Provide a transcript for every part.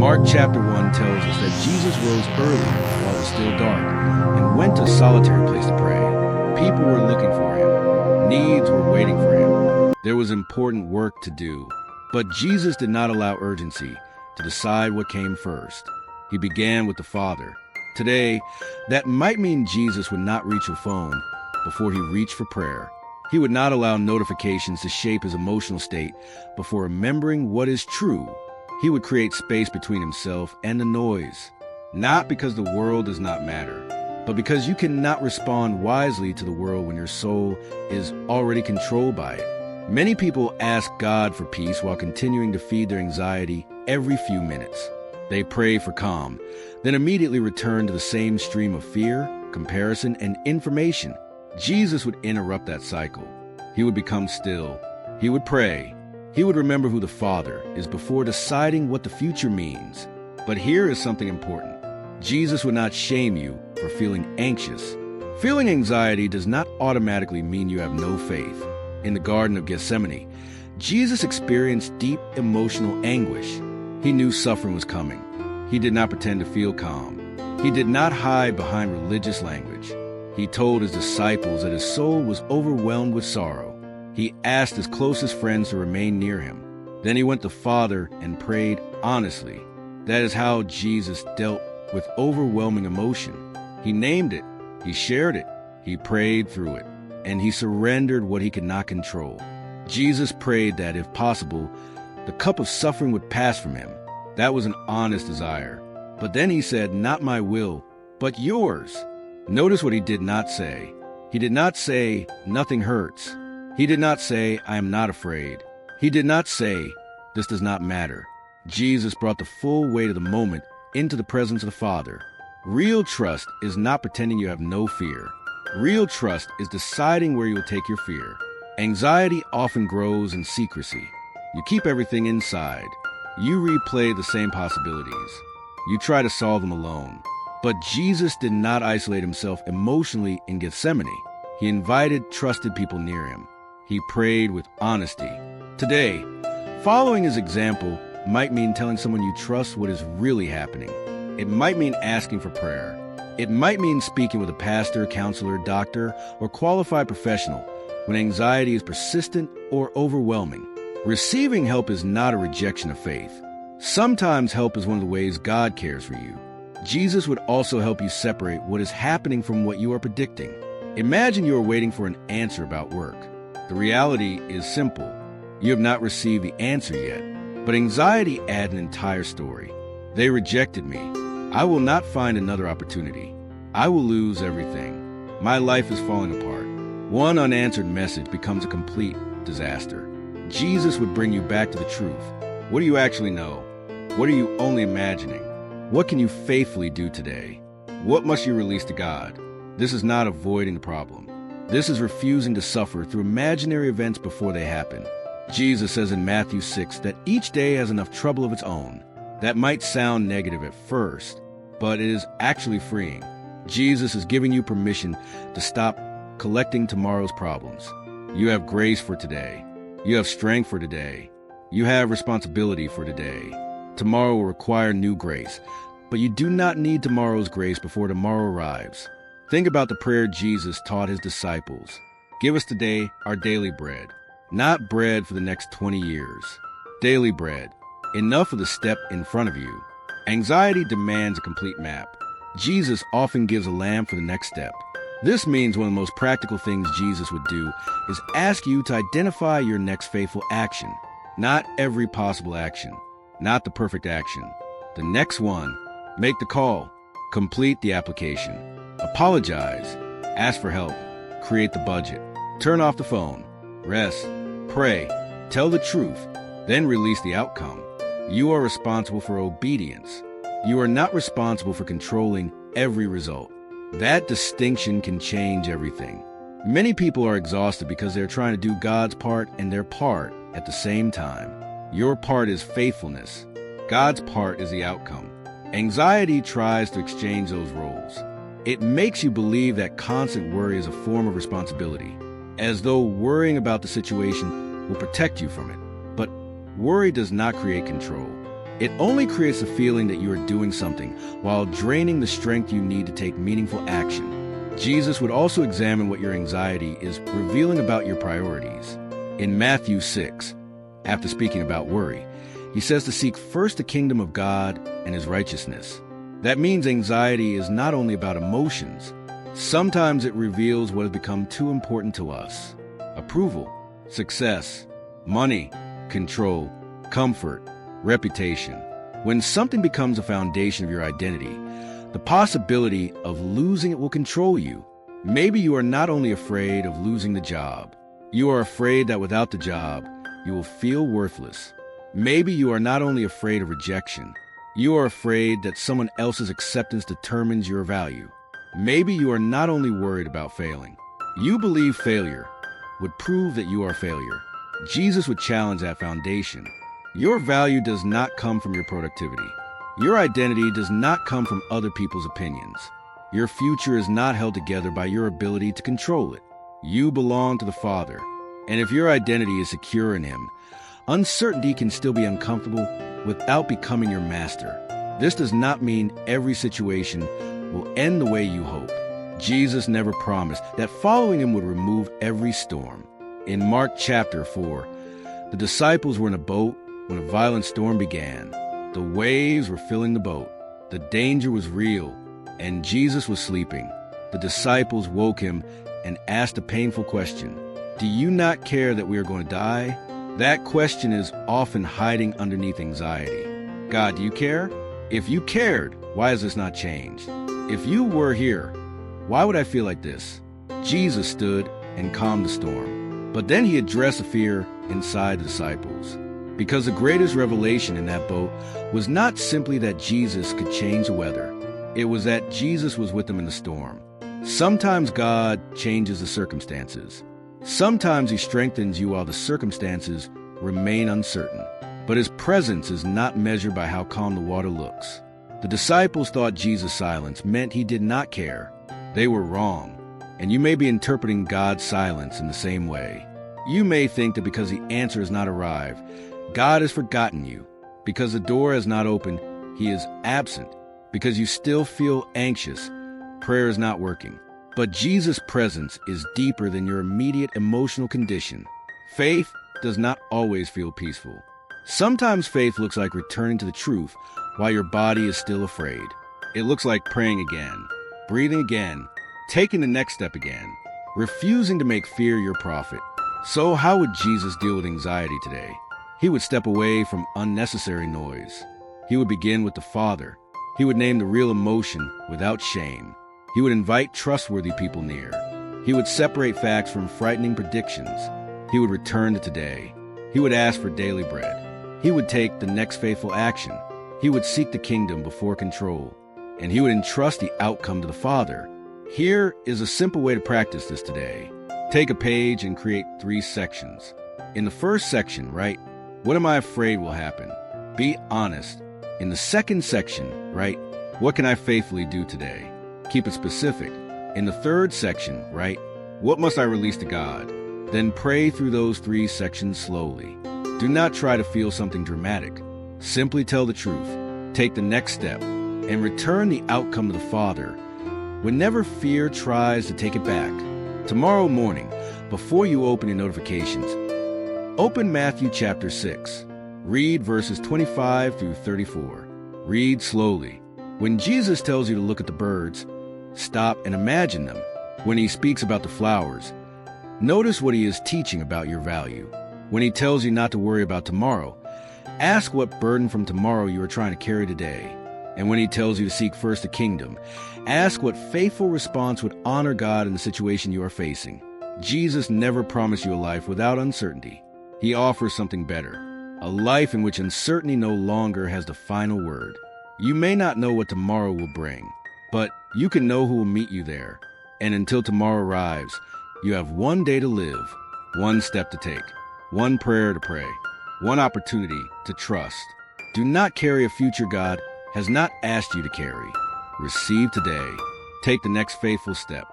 Mark chapter 1 tells us that Jesus rose early while it was still dark and went to a solitary place to pray. People were looking for him. Needs were waiting for him. There was important work to do. But Jesus did not allow urgency to decide what came first. He began with the Father. Today, that might mean Jesus would not reach a phone before he reached for prayer. He would not allow notifications to shape his emotional state before remembering what is true. He would create space between himself and the noise, not because the world does not matter, but because you cannot respond wisely to the world when your soul is already controlled by it. Many people ask God for peace while continuing to feed their anxiety every few minutes. They pray for calm, then immediately return to the same stream of fear, comparison, and information. Jesus would interrupt that cycle. He would become still. He would pray. He would remember who the Father is before deciding what the future means. But here is something important. Jesus would not shame you for feeling anxious. Feeling anxiety does not automatically mean you have no faith. In the Garden of Gethsemane, Jesus experienced deep emotional anguish. He knew suffering was coming. He did not pretend to feel calm. He did not hide behind religious language. He told his disciples that his soul was overwhelmed with sorrow. He asked his closest friends to remain near him. Then he went to the Father and prayed honestly. That is how Jesus dealt with overwhelming emotion. He named it, he shared it, he prayed through it, and he surrendered what he could not control. Jesus prayed that, if possible, the cup of suffering would pass from him. That was an honest desire. But then he said, "Not my will, but yours." Notice what he did not say. He did not say, "Nothing hurts." He did not say, "I am not afraid." He did not say, "This does not matter." Jesus brought the full weight of the moment into the presence of the Father. Real trust is not pretending you have no fear. Real trust is deciding where you will take your fear. Anxiety often grows in secrecy. You keep everything inside. You replay the same possibilities. You try to solve them alone. But Jesus did not isolate himself emotionally in Gethsemane. He invited trusted people near him. He prayed with honesty. Today, following his example might mean telling someone you trust what is really happening. It might mean asking for prayer. It might mean speaking with a pastor, counselor, doctor, or qualified professional when anxiety is persistent or overwhelming. Receiving help is not a rejection of faith. Sometimes help is one of the ways God cares for you. Jesus would also help you separate what is happening from what you are predicting. Imagine you are waiting for an answer about work. The reality is simple. You have not received the answer yet. But anxiety adds an entire story. They rejected me. I will not find another opportunity. I will lose everything. My life is falling apart. One unanswered message becomes a complete disaster. Jesus would bring you back to the truth. What do you actually know? What are you only imagining? What can you faithfully do today? What must you release to God? This is not avoiding the problem. This is refusing to suffer through imaginary events before they happen. Jesus says in Matthew 6 that each day has enough trouble of its own. That might sound negative at first, but it is actually freeing. Jesus is giving you permission to stop collecting tomorrow's problems. You have grace for today. You have strength for today. You have responsibility for today. Tomorrow will require new grace, but you do not need tomorrow's grace before tomorrow arrives. Think about the prayer Jesus taught his disciples. Give us today our daily bread. Not bread for the next 20 years. Daily bread. Enough of the step in front of you. Anxiety demands a complete map. Jesus often gives a lamb for the next step. This means one of the most practical things Jesus would do is ask you to identify your next faithful action. Not every possible action. Not the perfect action. The next one. Make the call. Complete the application. Apologize. Ask for help. Create the budget. Turn off the phone. Rest. Pray. Tell the truth. Then release the outcome. You are responsible for obedience. You are not responsible for controlling every result. That distinction can change everything. Many people are exhausted because they're trying to do God's part and their part at the same time. Your part is faithfulness. God's part is the outcome. Anxiety tries to exchange those roles. It makes you believe that constant worry is a form of responsibility, as though worrying about the situation will protect you from it. But worry does not create control. It only creates a feeling that you are doing something while draining the strength you need to take meaningful action. Jesus would also examine what your anxiety is revealing about your priorities. In Matthew 6, after speaking about worry, he says to seek first the kingdom of God and his righteousness. That means anxiety is not only about emotions. Sometimes it reveals what has become too important to us. Approval, success, money, control, comfort, reputation. When something becomes a foundation of your identity, the possibility of losing it will control you. Maybe you are not only afraid of losing the job, you are afraid that without the job, you will feel worthless. Maybe you are not only afraid of rejection, you are afraid that someone else's acceptance determines your value. Maybe you are not only worried about failing, you believe failure would prove that you are a failure. Jesus would challenge that foundation. Your value does not come from your productivity. Your identity does not come from other people's opinions. Your future is not held together by your ability to control it. You belong to the Father, and if your identity is secure in Him, uncertainty can still be uncomfortable without becoming your master. This does not mean every situation will end the way you hope. Jesus never promised that following Him would remove every storm. In Mark chapter 4, the disciples were in a boat when a violent storm began. The waves were filling the boat. The danger was real, and Jesus was sleeping. The disciples woke him and asked a painful question. Do you not care that we are going to die? That question is often hiding underneath anxiety. God, do you care? If you cared, why has this not changed? If you were here, why would I feel like this? Jesus stood and calmed the storm. But then he addressed the fear inside the disciples. Because the greatest revelation in that boat was not simply that Jesus could change the weather. It was that Jesus was with them in the storm. Sometimes God changes the circumstances. Sometimes he strengthens you while the circumstances remain uncertain. But his presence is not measured by how calm the water looks. The disciples thought Jesus' silence meant he did not care. They were wrong. And you may be interpreting God's silence in the same way. You may think that because the answer has not arrived, God has forgotten you. Because the door has not opened, he is absent. Because you still feel anxious, prayer is not working. But Jesus' presence is deeper than your immediate emotional condition. Faith does not always feel peaceful. Sometimes faith looks like returning to the truth while your body is still afraid. It looks like praying again, breathing again, taking the next step again, refusing to make fear your prophet. So how would Jesus deal with anxiety today? He would step away from unnecessary noise. He would begin with the Father. He would name the real emotion without shame. He would invite trustworthy people near. He would separate facts from frightening predictions. He would return to today. He would ask for daily bread. He would take the next faithful action. He would seek the kingdom before control. And he would entrust the outcome to the Father. Here is a simple way to practice this today. Take a page and create 3 sections. In the first section, write, what am I afraid will happen? Be honest. In the second section, write, what can I faithfully do today? Keep it specific. In the third section, write, what must I release to God? Then pray through those 3 sections slowly. Do not try to feel something dramatic. Simply tell the truth. Take the next step and return the outcome to the Father whenever fear tries to take it back. Tomorrow morning, before you open your notifications, open Matthew chapter 6. Read verses 25 through 34. Read slowly. When Jesus tells you to look at the birds, stop and imagine them. When he speaks about the flowers, notice what he is teaching about your value. When he tells you not to worry about tomorrow, ask what burden from tomorrow you are trying to carry today. And when he tells you to seek first the kingdom, ask what faithful response would honor God in the situation you are facing. Jesus never promised you a life without uncertainty. He offers something better, a life in which uncertainty no longer has the final word. You may not know what tomorrow will bring, but you can know who will meet you there. And until tomorrow arrives, you have one day to live, one step to take, one prayer to pray, one opportunity to trust. Do not carry a future God has not asked you to carry. Receive today. Take the next faithful step,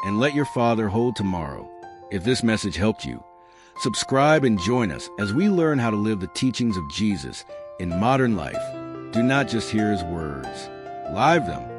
and let your Father hold tomorrow. If this message helped you, subscribe and join us as we learn how to live the teachings of Jesus In modern life, do not just hear his words. Live them.